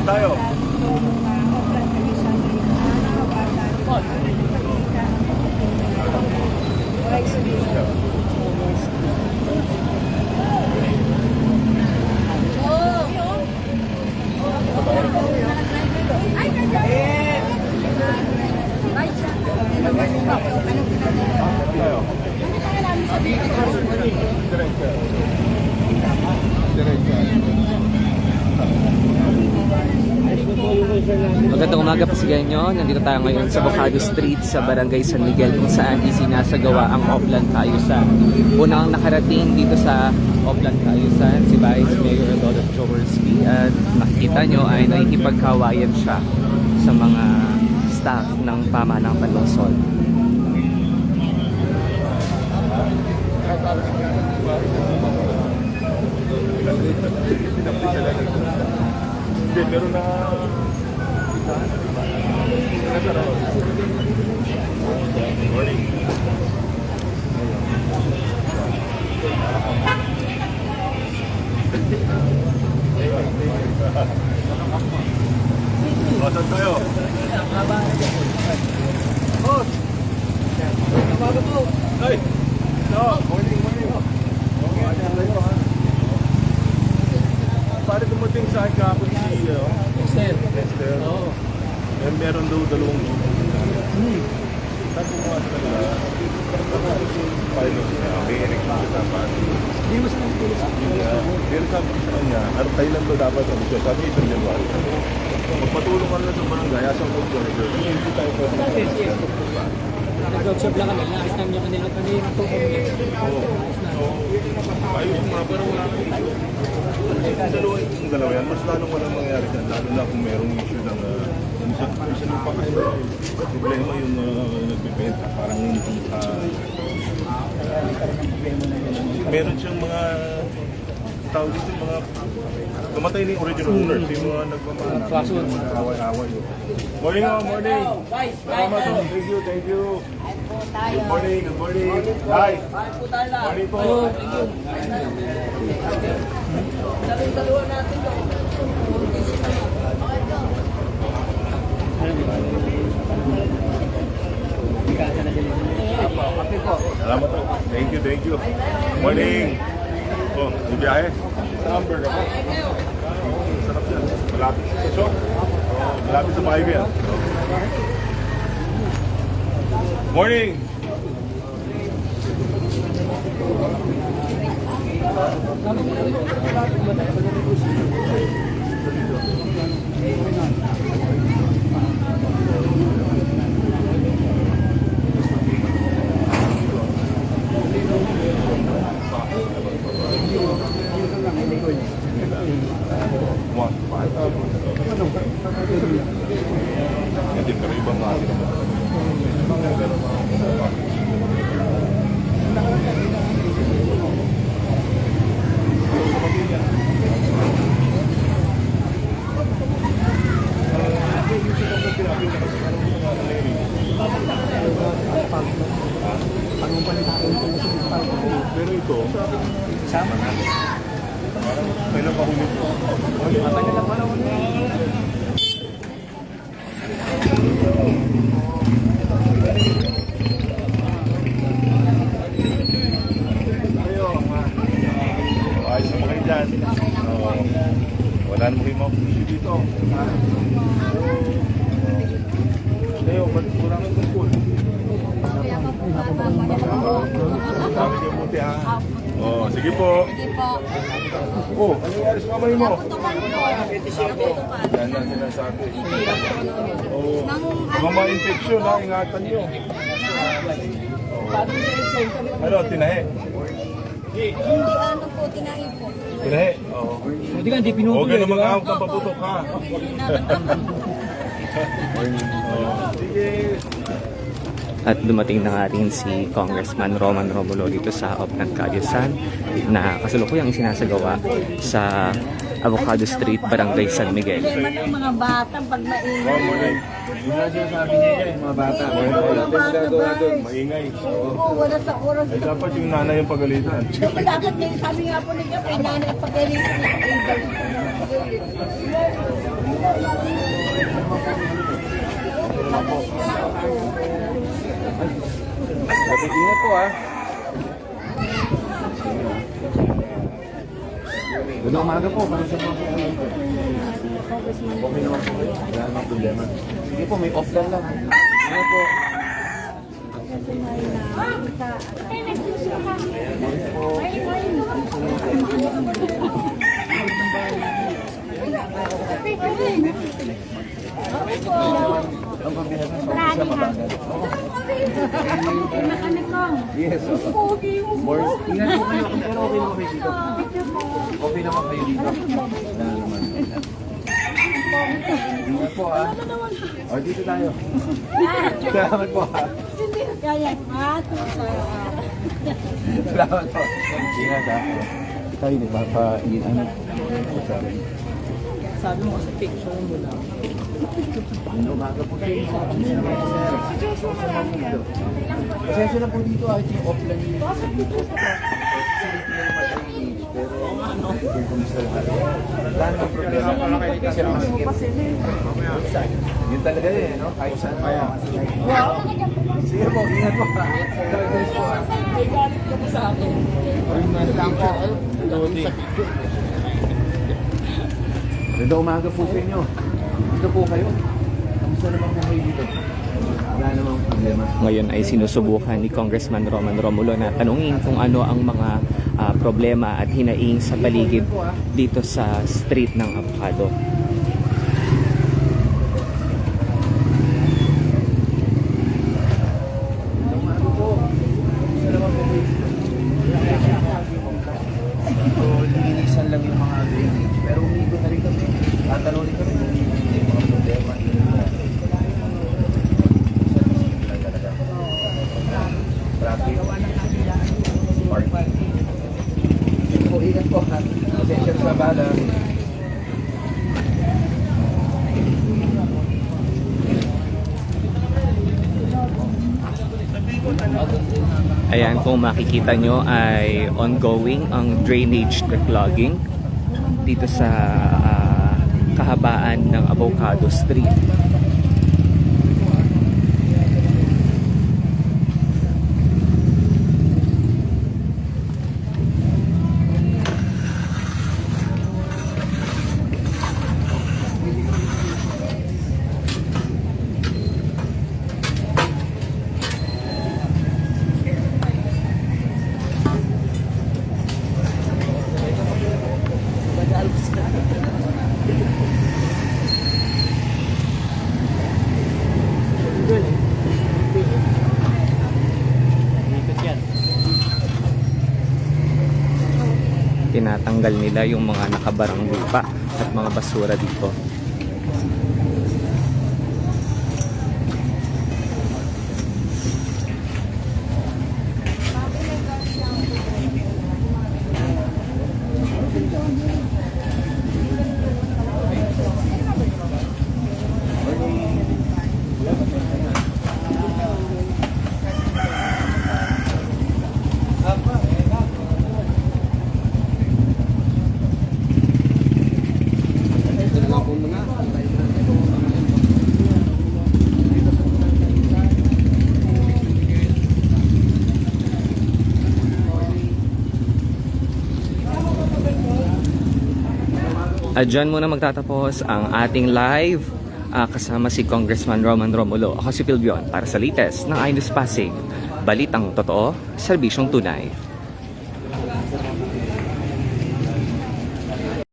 tayo? Magandang umaga po sa inyo. Nandito tayo ngayon sa Bocado Street sa Barangay San Miguel kung saan isinasagawa ang Oplan Kaayusan. Unang nakarating dito sa Oplan Kaayusan si Vice Mayor Lolo Jaworski at nakikita nyo ay nakikipagkawayan siya sa mga staff ng pamahalang Panlungsod. Hindi, meron na... Morning. Saan tayo? Oh! Tamaga po! Ay! No! Morning, morning! Paano dumating sa akin kahapon si Esther? Oo. Eh, meron daw dalawang sabi mo sa kanila, pilot niya, may election sa tapat. Hindi mo sila pero sabi ko sa kanya, Thailand daw dapat ang siya. Sabi ito niya ba? Magpatulong ka na sa barangay, asang kong monitor. Hindi tayo pwede. Nag-workshop lang kami, naayos namin yung kanilang Ayos mga, pero wala nang issue. Yung dalawa yan, mas lalong walang mangyayari dyan. Lalo na kung merong issue ng minsan yung problema yung nagbibenta. Parang meron siyang mga tawag dito, mga namatay na yung original owner. Yung mga nagmamahal. Mga away-away. Morning, morning. Salamat. Thank you, thank you. Good morning, good morning. Hi. Morning po. Dalawa natin to. Salamat po. Thank you, thank you. Morning. Oh, di biyahe? Sa Amber na po. Sarap yan. Malapit sa shop. Malapit sa bahay ko yan. Morning! Hindi pero ibang natin. Pero ito, sama natin. Kailan pa huli ito? Matagal na pala huli. Ayos na mga dyan. Wala naman kayo mga puso dito. Leo, ba't kurang ang tungkol? Sabi niyo buti ha. Oh, sige po. Oh, ano yung alis kamay mo? Yan ang sinasabi. Oh, mga ma-infection ha, ingatan niyo. Ano, tinahe? Hindi ano po, tinahi po. Tinahe? Oo. Hindi ka, hindi pinuto. Huwag ka na mag-ahok ng paputok ha. Sige. At dumating na nga rin si Congressman Roman Romulo dito sa Oplan Kaayusan na kasalukuyang isinasagawa sa Avocado Street, Barangay San Miguel. Problema ng mga bata pag maingay. Yung nga sinasabi niya yan, mga bata. Maingay. Oo, wala sa oras. Ay dapat yung nanay yung pagalitan. Dapat niya, sabi nga po niya, may nanay pagalitan. Ingat po ah. Good umaga po. Kamusta po? Okay naman po kayo. Wala namang problema. Sige po, may off lang. Ingat po. Ang pagbihan sa office sa mabagal. Yes. More. Ingat po kayo. Pero okay naman kayo dito. Okay naman kayo dito. Wala naman. Ingat po ah. O dito tayo. Salamat po ah. Salamat po. Ingat ah. Tayo di ba pa ano? Sabi mo kasi picture mo lang. Ano umaga po kayo? Sir. Pasensya na po dito ay yung offline yung pero kung kumusta lahat. Wala namang problema. Kasi masikip. Yun talaga yun, no? Kahit saan kaya. Sige po, ingat po. Guys po. Galit ka po sa akin. Ganda umaga po sa inyo. Dito po kayo. Kamusta naman po kayo dito? Wala namang problema. Ngayon ay sinusubukan ni Congressman Roman Romulo na tanungin kung ano ang mga problema at hinaing sa paligid dito sa street ng Avocado. Ito, linisan lang yung mga drainage. Pero umigo na rin kami. Tatanungin kami kung yung mga problema. Traffic. Parking. Ito po, ingat po ha. Pasensya sa bala. Ayan, kung makikita nyo ay ongoing ang drainage declogging dito sa kahabaan ng Avocado Street. Tinatanggal nila yung mga nakabarang lupa at mga basura dito. At dyan muna magtatapos ang ating live kasama si Congressman Roman Romulo. Ako si Philbion para sa latest ng iNews Pasig. Balitang totoo, serbisyong tunay.